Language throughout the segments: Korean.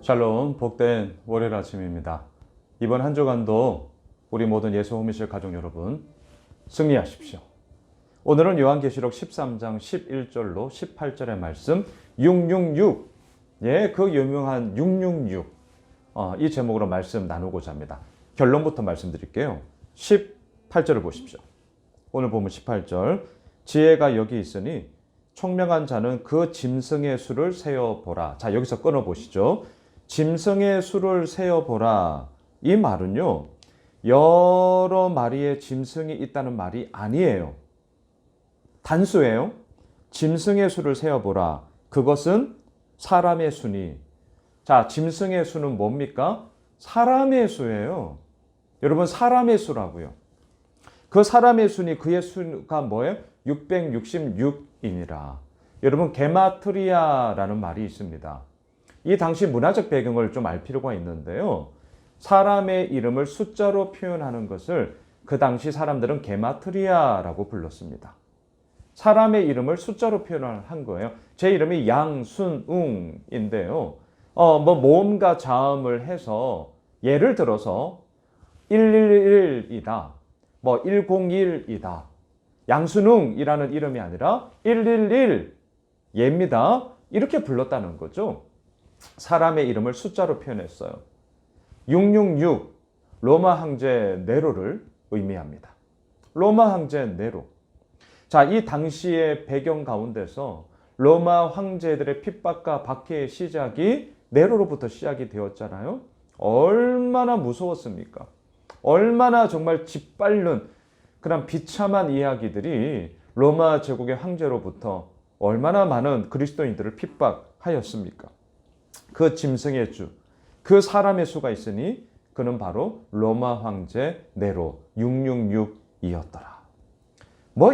샬롬, 복된 월요일 아침입니다. 이번 한 주간도 우리 모든 예수 호미실 가족 여러분 승리하십시오. 오늘은 요한계시록 13장 11절로 18절의 말씀 666, 그 유명한 666, 이 제목으로 말씀 나누고자 합니다. 결론부터 말씀드릴게요. 18절을 보십시오. 오늘 보면 18절, 지혜가 여기 있으니 총명한 자는 그 짐승의 수를 세어보라. 자, 여기서 끊어보시죠. 짐승의 수를 세어보라. 이 말은요, 여러 마리의 짐승이 있다는 말이 아니에요. 단수예요. 짐승의 수를 세어보라. 그것은 사람의 수니. 자, 짐승의 수는 뭡니까? 사람의 수예요. 여러분, 사람의 수라고요. 그 사람의 수니, 그의 수가 뭐예요? 666이니라. 여러분, 게마트리아라는 말이 있습니다. 이 당시 문화적 배경을 좀 알 필요가 있는데요. 사람의 이름을 숫자로 표현하는 것을 그 당시 사람들은 게마트리아라고 불렀습니다. 사람의 이름을 숫자로 표현한 거예요. 제 이름이 양순웅인데요. 모음과 자음을 해서 예를 들어서 111이다. 101이다. 양순웅이라는 이름이 아니라 111 예입니다. 이렇게 불렀다는 거죠. 사람의 이름을 숫자로 표현했어요. 666 로마 황제 네로를 의미합니다. 로마 황제 네로. 자, 이 당시의 배경 가운데서 로마 황제들의 핍박과 박해의 시작이 네로로부터 시작이 되었잖아요. 얼마나 무서웠습니까? 얼마나 정말 짓밟는 그런 비참한 이야기들이 로마 제국의 황제로부터 얼마나 많은 그리스도인들을 핍박하였습니까? 그 짐승의 주, 그 사람의 수가 있으니 그는 바로 로마 황제 네로 666이었더라.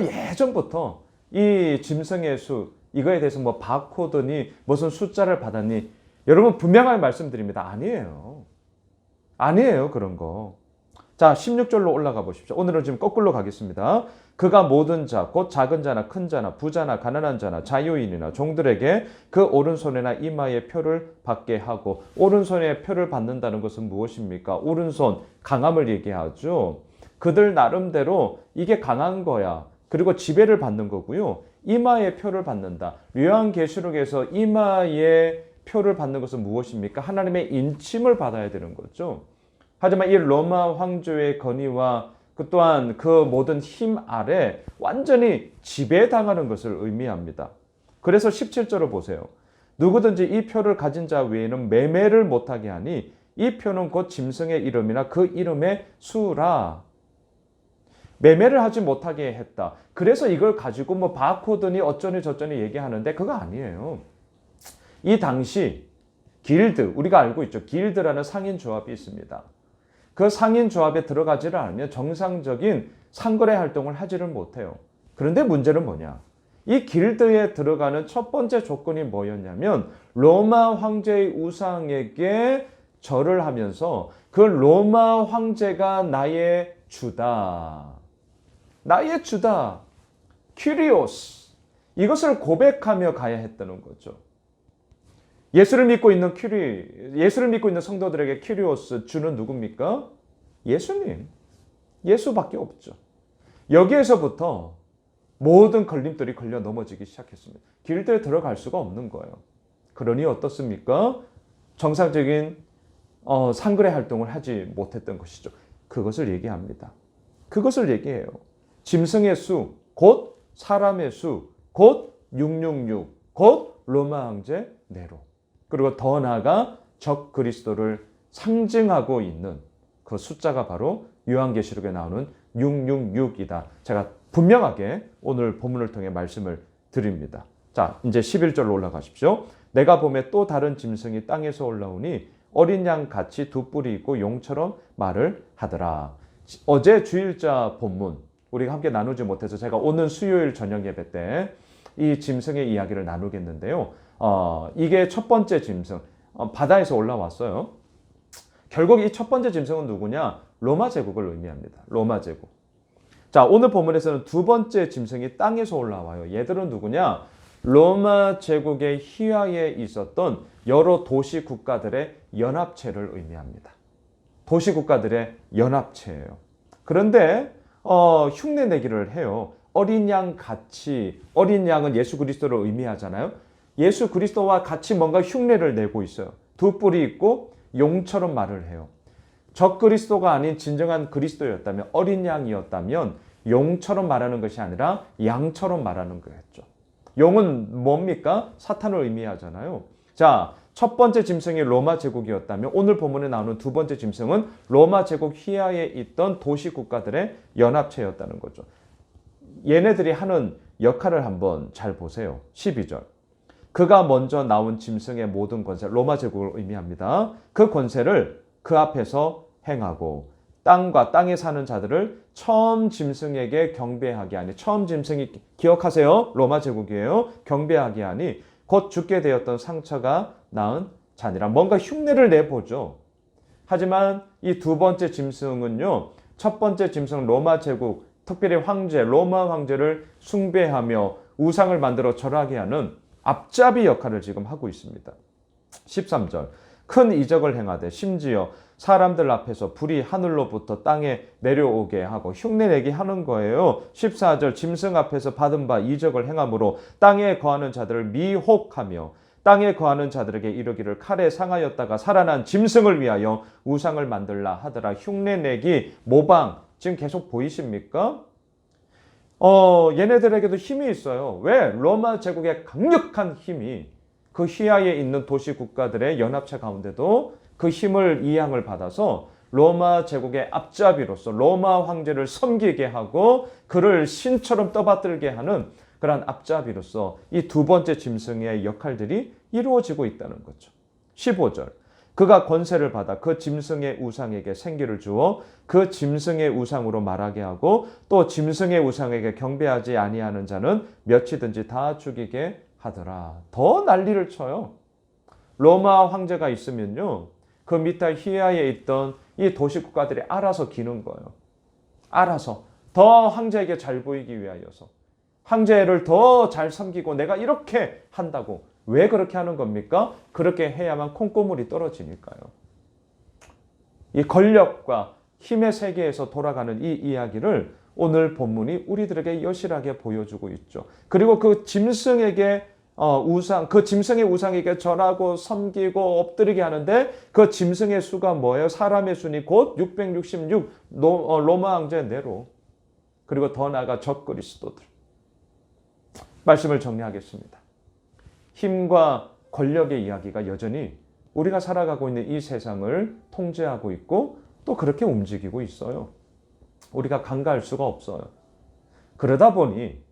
예전부터 이 짐승의 수, 이거에 대해서 바코드니 무슨 숫자를 받았니? 여러분, 분명하게 말씀드립니다. 아니에요, 그런 거. 자, 16절로 올라가 보십시오. 오늘은 지금 거꾸로 가겠습니다. 그가 모든 자, 곧 작은 자나 큰 자나 부자나 가난한 자나 자유인이나 종들에게 그 오른손이나 이마에 표를 받게 하고, 오른손에 표를 받는다는 것은 무엇입니까? 오른손, 강함을 얘기하죠. 그들 나름대로 이게 강한 거야. 그리고 지배를 받는 거고요. 이마에 표를 받는다. 요한계시록에서 이마에 표를 받는 것은 무엇입니까? 하나님의 인침을 받아야 되는 거죠. 하지만 이 로마 황제의 권위와 또한 그 모든 힘 아래 완전히 지배당하는 것을 의미합니다. 그래서 17절을 보세요. 누구든지 이 표를 가진 자 외에는 매매를 못하게 하니 이 표는 곧 짐승의 이름이나 그 이름의 수라. 매매를 하지 못하게 했다. 그래서 이걸 가지고 바코드니 어쩌니 저쩌니 얘기하는데 그거 아니에요. 이 당시 길드, 우리가 알고 있죠. 길드라는 상인 조합이 있습니다. 그 상인 조합에 들어가지를 않으면 정상적인 상거래 활동을 하지를 못해요. 그런데 문제는 뭐냐? 이 길드에 들어가는 첫 번째 조건이 뭐였냐면 로마 황제의 우상에게 절을 하면서 그 로마 황제가 나의 주다. 나의 주다. 큐리오스. 이것을 고백하며 가야 했다는 거죠. 예수를 믿고 있는 성도들에게 큐리오스, 주는 누굽니까? 예수님. 예수밖에 없죠. 여기에서부터 모든 걸림돌이 걸려 넘어지기 시작했습니다. 길드에 들어갈 수가 없는 거예요. 그러니 어떻습니까? 정상적인 상거래 활동을 하지 못했던 것이죠. 그것을 얘기합니다. 그것을 얘기해요. 짐승의 수, 곧 사람의 수, 곧 666, 곧 로마 황제 네로. 그리고 더 나아가 적 그리스도를 상징하고 있는 그 숫자가 바로 요한계시록에 나오는 666이다. 제가 분명하게 오늘 본문을 통해 말씀을 드립니다. 자, 이제 11절로 올라가십시오. 내가 보매 또 다른 짐승이 땅에서 올라오니 어린 양 같이 두 뿔이 있고 용처럼 말을 하더라. 어제 주일자 본문 우리가 함께 나누지 못해서 제가 오늘 수요일 저녁 예배 때 이 짐승의 이야기를 나누겠는데요. 이게 첫 번째 짐승, 바다에서 올라왔어요. 결국 이 첫 번째 짐승은 누구냐? 로마 제국을 의미합니다. 로마 제국. 자, 오늘 본문에서는 두 번째 짐승이 땅에서 올라와요. 얘들은 누구냐? 로마 제국의 희화에 있었던 여러 도시 국가들의 연합체를 의미합니다. 도시 국가들의 연합체예요. 그런데 흉내 내기를 해요. 어린 양 같이, 어린 양은 예수 그리스도를 의미하잖아요. 예수 그리스도와 같이 뭔가 흉내를 내고 있어요. 두 뿔이 있고 용처럼 말을 해요. 적 그리스도가 아닌 진정한 그리스도였다면, 어린 양이었다면 용처럼 말하는 것이 아니라 양처럼 말하는 거였죠. 용은 뭡니까? 사탄을 의미하잖아요. 자, 첫 번째 짐승이 로마 제국이었다면 오늘 본문에 나오는 두 번째 짐승은 로마 제국 휘하에 있던 도시 국가들의 연합체였다는 거죠. 얘네들이 하는 역할을 한번 잘 보세요. 12절. 그가 먼저 나온 짐승의 모든 권세, 로마 제국을 의미합니다. 그 권세를 그 앞에서 행하고 땅과 땅에 사는 자들을 처음 짐승에게 경배하게 하니, 처음 짐승이 기억하세요. 로마 제국이에요. 경배하게 하니 곧 죽게 되었던 상처가 나은 자니라. 뭔가 흉내를 내보죠. 하지만 이 두 번째 짐승은요, 첫 번째 짐승 로마 제국, 특별히 황제, 로마 황제를 숭배하며 우상을 만들어 절하게 하는 앞잡이 역할을 지금 하고 있습니다. 13절. 큰 이적을 행하되 심지어 사람들 앞에서 불이 하늘로부터 땅에 내려오게 하고 흉내내게 하는 거예요. 14절. 짐승 앞에서 받은 바 이적을 행함으로 땅에 거하는 자들을 미혹하며 땅에 거하는 자들에게 이르기를 칼에 상하였다가 살아난 짐승을 위하여 우상을 만들라 하더라. 흉내내기, 모방, 지금 계속 보이십니까? 얘네들에게도 힘이 있어요. 왜? 로마 제국의 강력한 힘이 그 휘하에 있는 도시 국가들의 연합체 가운데도 그 힘을 이양을 받아서 로마 제국의 앞잡이로서 로마 황제를 섬기게 하고 그를 신처럼 떠받들게 하는 그런 앞잡이로서 이 두 번째 짐승의 역할들이 이루어지고 있다는 거죠. 15절. 그가 권세를 받아 그 짐승의 우상에게 생기를 주어 그 짐승의 우상으로 말하게 하고 또 짐승의 우상에게 경배하지 아니하는 자는 몇이든지 다 죽이게 하더라. 더 난리를 쳐요. 로마 황제가 있으면요, 그 밑에 휘하에 있던 이 도시 국가들이 알아서 기는 거예요. 알아서 더 황제에게 잘 보이기 위하여서, 황제를 더 잘 섬기고 내가 이렇게 한다고. 왜 그렇게 하는 겁니까? 그렇게 해야만 콩고물이 떨어지니까요. 이 권력과 힘의 세계에서 돌아가는 이 이야기를 오늘 본문이 우리들에게 여실하게 보여주고 있죠. 그리고 그 짐승에게 그 짐승의 우상에게 절하고 섬기고 엎드리게 하는데 그 짐승의 수가 뭐예요? 사람의 수니 곧 666 로마 황제 네로, 그리고 더 나아가 적 그리스도들. 말씀을 정리하겠습니다. 힘과 권력의 이야기가 여전히 우리가 살아가고 있는 이 세상을 통제하고 있고 또 그렇게 움직이고 있어요. 우리가 간과할 수가 없어요. 그러다 보니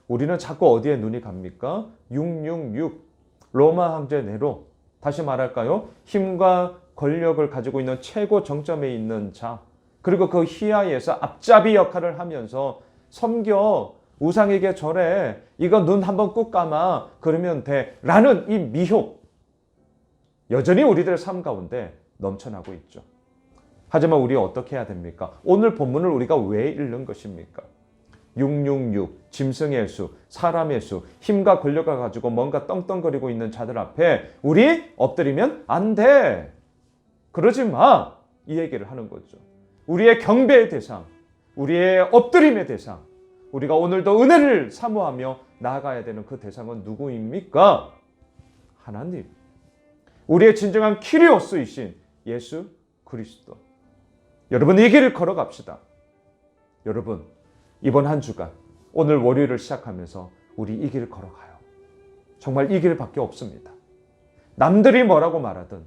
우리는 자꾸 어디에 눈이 갑니까? 666 로마 황제 네로, 다시 말할까요? 힘과 권력을 가지고 있는 최고 정점에 있는 자, 그리고 그 휘하에서 앞잡이 역할을 하면서 섬겨, 우상에게 절해, 이거 눈 한번 꾹 감아 그러면 돼 라는 이 미혹, 여전히 우리들의 삶 가운데 넘쳐나고 있죠. 하지만 우리 어떻게 해야 됩니까? 오늘 본문을 우리가 왜 읽는 것입니까? 666, 짐승의 수, 사람의 수, 힘과 권력을 가지고 뭔가 떵떵거리고 있는 자들 앞에 우리 엎드리면 안 돼. 그러지 마. 이 얘기를 하는 거죠. 우리의 경배의 대상, 우리의 엎드림의 대상, 우리가 오늘도 은혜를 사모하며 나아가야 되는 그 대상은 누구입니까? 하나님. 우리의 진정한 키리오스이신 예수 그리스도. 여러분, 이 길을 걸어갑시다. 여러분, 이번 한 주간, 오늘 월요일을 시작하면서 우리 이 길을 걸어가요. 정말 이 길밖에 없습니다. 남들이 뭐라고 말하든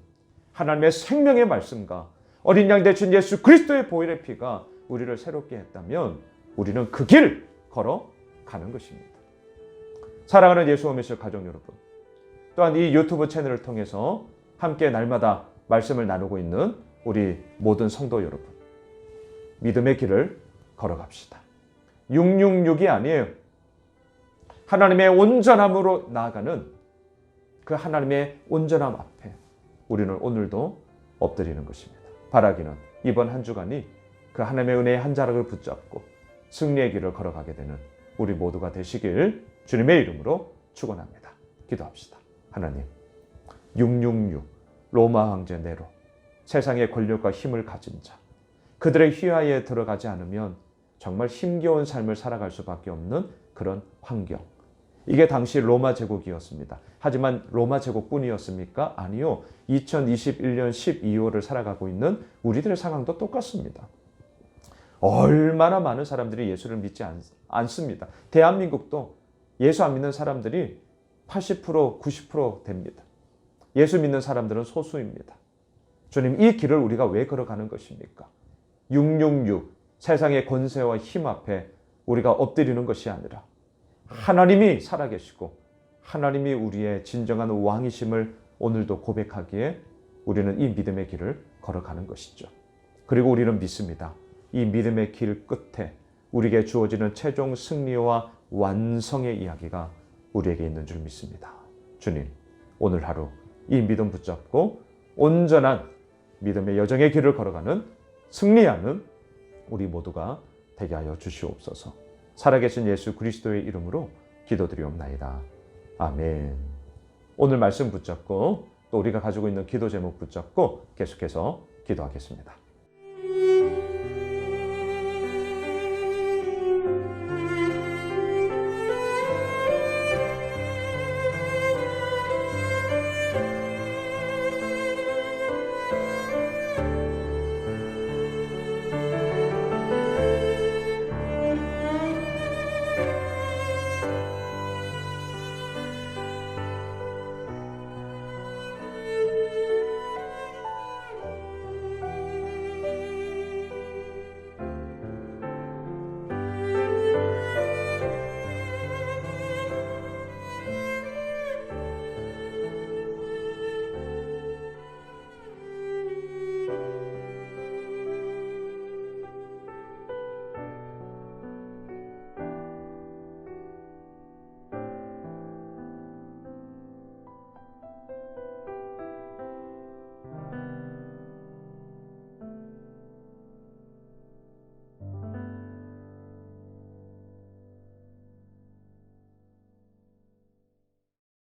하나님의 생명의 말씀과 어린 양 대신 예수 그리스도의 보혈의 피가 우리를 새롭게 했다면 우리는 그 길 걸어가는 것입니다. 사랑하는 예수 오미실 가족 여러분, 또한 이 유튜브 채널을 통해서 함께 날마다 말씀을 나누고 있는 우리 모든 성도 여러분, 믿음의 길을 걸어갑시다. 666이 아니에요. 하나님의 온전함으로 나아가는 그 하나님의 온전함 앞에 우리는 오늘도 엎드리는 것입니다. 바라기는 이번 한 주간이 그 하나님의 은혜의 한 자락을 붙잡고 승리의 길을 걸어가게 되는 우리 모두가 되시길 주님의 이름으로 축원합니다. 기도합시다. 하나님, 666 로마 황제 네로, 세상의 권력과 힘을 가진 자, 그들의 휘하에 들어가지 않으면 정말 힘겨운 삶을 살아갈 수밖에 없는 그런 환경. 이게 당시 로마 제국이었습니다. 하지만 로마 제국뿐이었습니까? 아니요. 2021년 12월을 살아가고 있는 우리들의 상황도 똑같습니다. 얼마나 많은 사람들이 예수를 믿지 않습니다. 대한민국도 예수 안 믿는 사람들이 80%, 90% 됩니다. 예수 믿는 사람들은 소수입니다. 주님, 이 길을 우리가 왜 걸어가는 것입니까? 666 세상의 권세와 힘 앞에 우리가 엎드리는 것이 아니라 하나님이 살아계시고 하나님이 우리의 진정한 왕이심을 오늘도 고백하기에 우리는 이 믿음의 길을 걸어가는 것이죠. 그리고 우리는 믿습니다. 이 믿음의 길 끝에 우리에게 주어지는 최종 승리와 완성의 이야기가 우리에게 있는 줄 믿습니다. 주님, 오늘 하루 이 믿음 붙잡고 온전한 믿음의 여정의 길을 걸어가는 승리하는 우리 모두가 되게 하여 주시옵소서. 살아계신 예수 그리스도의 이름으로 기도드리옵나이다. 아멘. 오늘 말씀 붙잡고 또 우리가 가지고 있는 기도 제목 붙잡고 계속해서 기도하겠습니다.